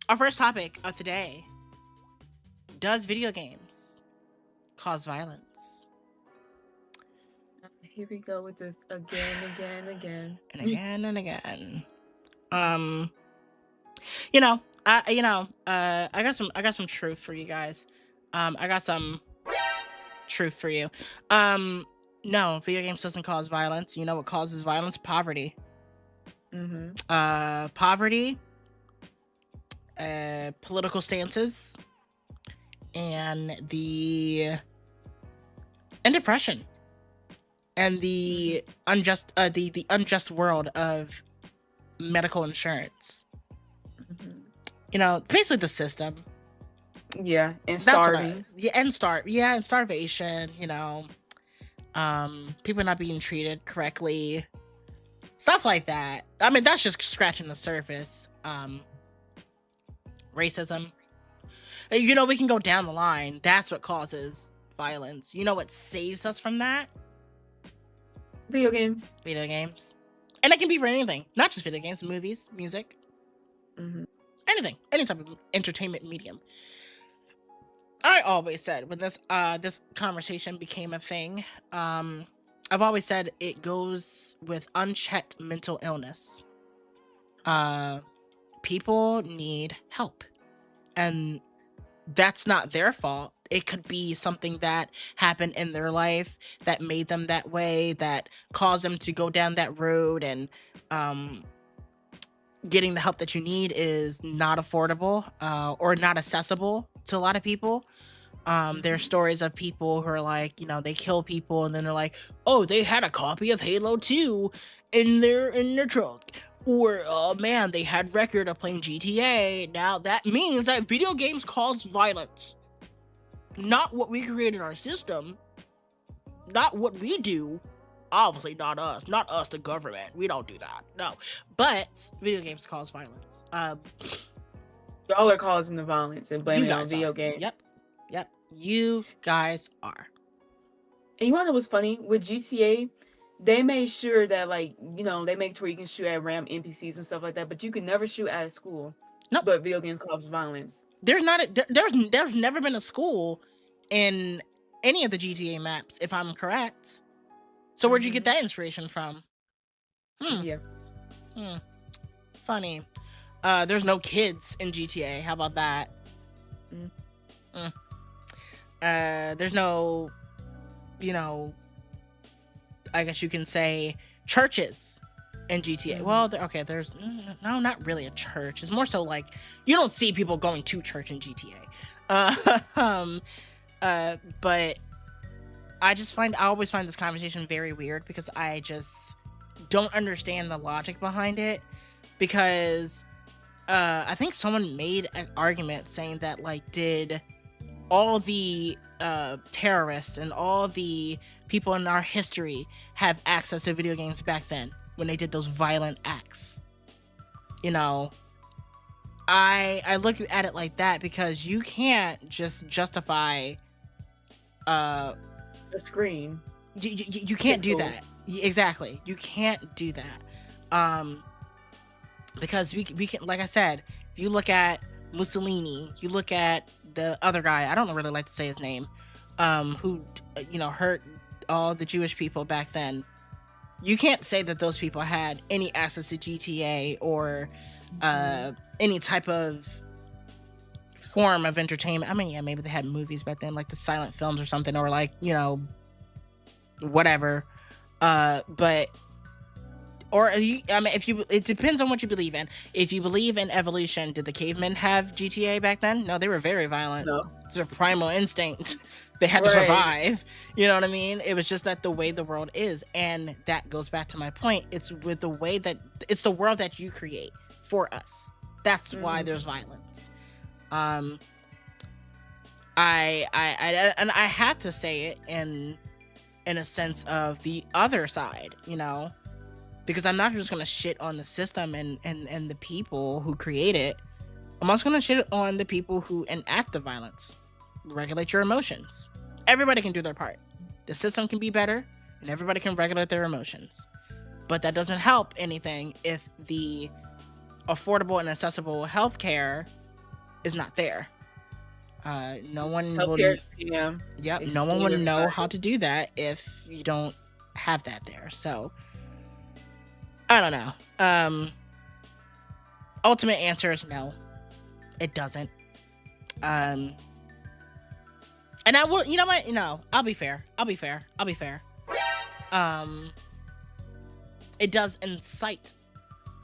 Our first topic of today: does video games cause violence? Here we go with this again, again. And again and again. Um, you know, I got some truth for you guys. I got some truth for you. No, video games doesn't cause violence. You know what causes violence? Poverty. Mm-hmm. Poverty, political stances, and depression, and the unjust the unjust world of medical insurance. Mm-hmm. You know, basically the system. Yeah, and That's what starving. and starvation. You know, people not being treated correctly, stuff like that. I mean, that's just scratching the surface. Racism. You know, we can go down the line. That's what causes violence. You know what saves us from that? Video games. Video games. And it can be for anything, not just video games, movies, music, Mm-hmm. anything, any type of entertainment medium. I always said when this conversation became a thing, I've always said it goes with unchecked mental illness. People need help, and that's not their fault. It could be something that happened in their life that made them that way, that caused them to go down that road, and getting the help that you need is not affordable, or not accessible to a lot of people. There are stories of people who are like, you know, they kill people and then they're like, oh, they had a copy of Halo 2 in their trunk. Or, oh man, they had record of playing GTA. Now that means that video games cause violence. Not what we created our system. Not what we do. Obviously not us. Not us, the government. We don't do that. No. But video games cause violence. Y'all are causing the violence and You blaming it on guys video are. games. Yep. You guys are. And you wanna know what's funny? With GTA, they made sure that, like, you know, they make it to where you can shoot at random NPCs and stuff like that, but you can never shoot at a school. Nope. But video games cause violence. There's never been a school in any of the GTA maps, if I'm correct. So where'd you get that inspiration from? Yeah. Funny. There's no kids in GTA. How about that? There's no, you know, I guess you can say churches in GTA. Well, okay, there's no, not really a church. It's more so like you don't see people going to church in GTA. But I always find this conversation very weird because I just don't understand the logic behind it. Because I think someone made an argument saying that, like, did all the terrorists and all the people in our history have access to video games back then when they did those violent acts? You know, I look at it like that because you can't just justify the screen. You can't do that. Exactly, you can't do that. Because we can, like I said, if you look at Mussolini, you look at the other guy, I don't really like to say his name, who, you know, hurt all the Jewish people back then. You can't say that those people had any access to GTA or any type of form of entertainment. I mean, yeah, maybe they had movies back then, like the silent films or something, or like, you know, whatever. But or I mean, it depends on what you believe in. If you believe in evolution, did the cavemen have GTA back then? No, they were very violent. No. It's a primal instinct. They had to survive. You know what I mean? It was just that the way the world is, and that goes back to my point. It's with the way that it's the world that you create for us. That's why there's violence. I have to say it in a sense of the other side, you know. Because I'm not just going to shit on the system and the people who create it. I'm also going to shit on the people who enact the violence. Regulate your emotions. Everybody can do their part. The system can be better, and everybody can regulate their emotions. But that doesn't help anything if the affordable and accessible healthcare is not there. No one will. Healthcare scam. Yep, They no one scam would know everybody. how to do that if you don't have that there. So I don't know. Ultimate answer is no. It doesn't. And I will. You know what? No, I'll be fair. It does incite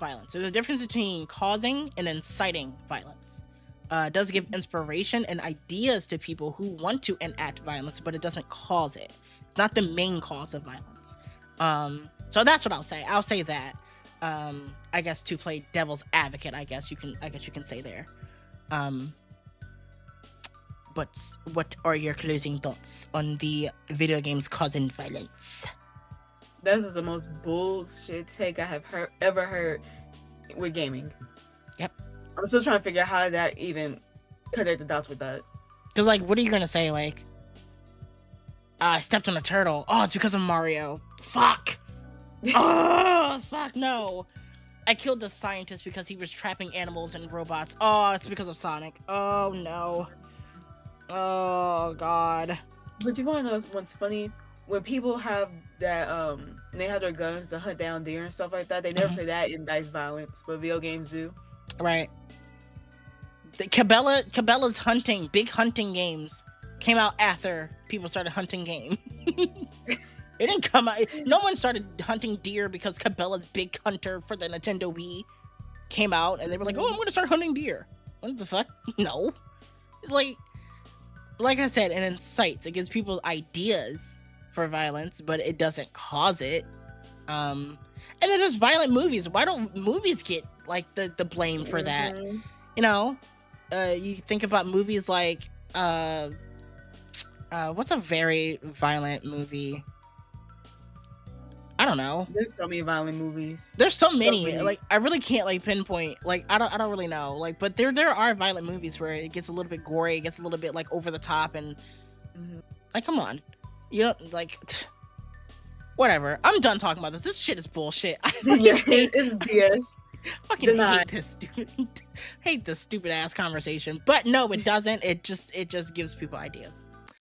violence. There's a difference between causing and inciting violence. It does give inspiration and ideas to people who want to enact violence, but it doesn't cause it. It's not the main cause of violence. So that's what I'll say. I'll say that. I guess to play devil's advocate, I guess you can say there. But what are your closing thoughts on the video games causing violence? That was the most bullshit take I have ever heard with gaming. Yep. I'm still trying to figure out how that even connect the dots with that. Because, like, what are you going to say? Like, I stepped on a turtle. Oh, it's because of Mario. Fuck. Oh, fuck, no. I killed the scientist because he was trapping animals and robots. Oh, it's because of Sonic. Oh, no. Oh, God. But you want to know what's funny? When people have that, they have their guns to hunt down deer and stuff like that, they never say that incites violence, but video games do. Right. Cabela's big hunting games came out after people started hunting game. It didn't come out. No one started hunting deer because Cabela's Big Hunter for the Nintendo Wii came out, and they were like, "Oh, I'm gonna start hunting deer." What the fuck? No. Like I said, it incites. It gives people ideas for violence, but it doesn't cause it. And then there's violent movies. Why don't movies get like the blame for that? You know, you think about movies like what's a very violent movie? I don't know. There's so many violent movies. There's so many. Like, I really can't like pinpoint. Like, I don't really know. Like, but there are violent movies where it gets a little bit gory, it gets a little bit like over the top, and like, come on, you know, like, whatever. I'm done talking about this. This shit is bullshit. It's BS. Fucking hate this stupid ass conversation. But no, it doesn't. It just gives people ideas.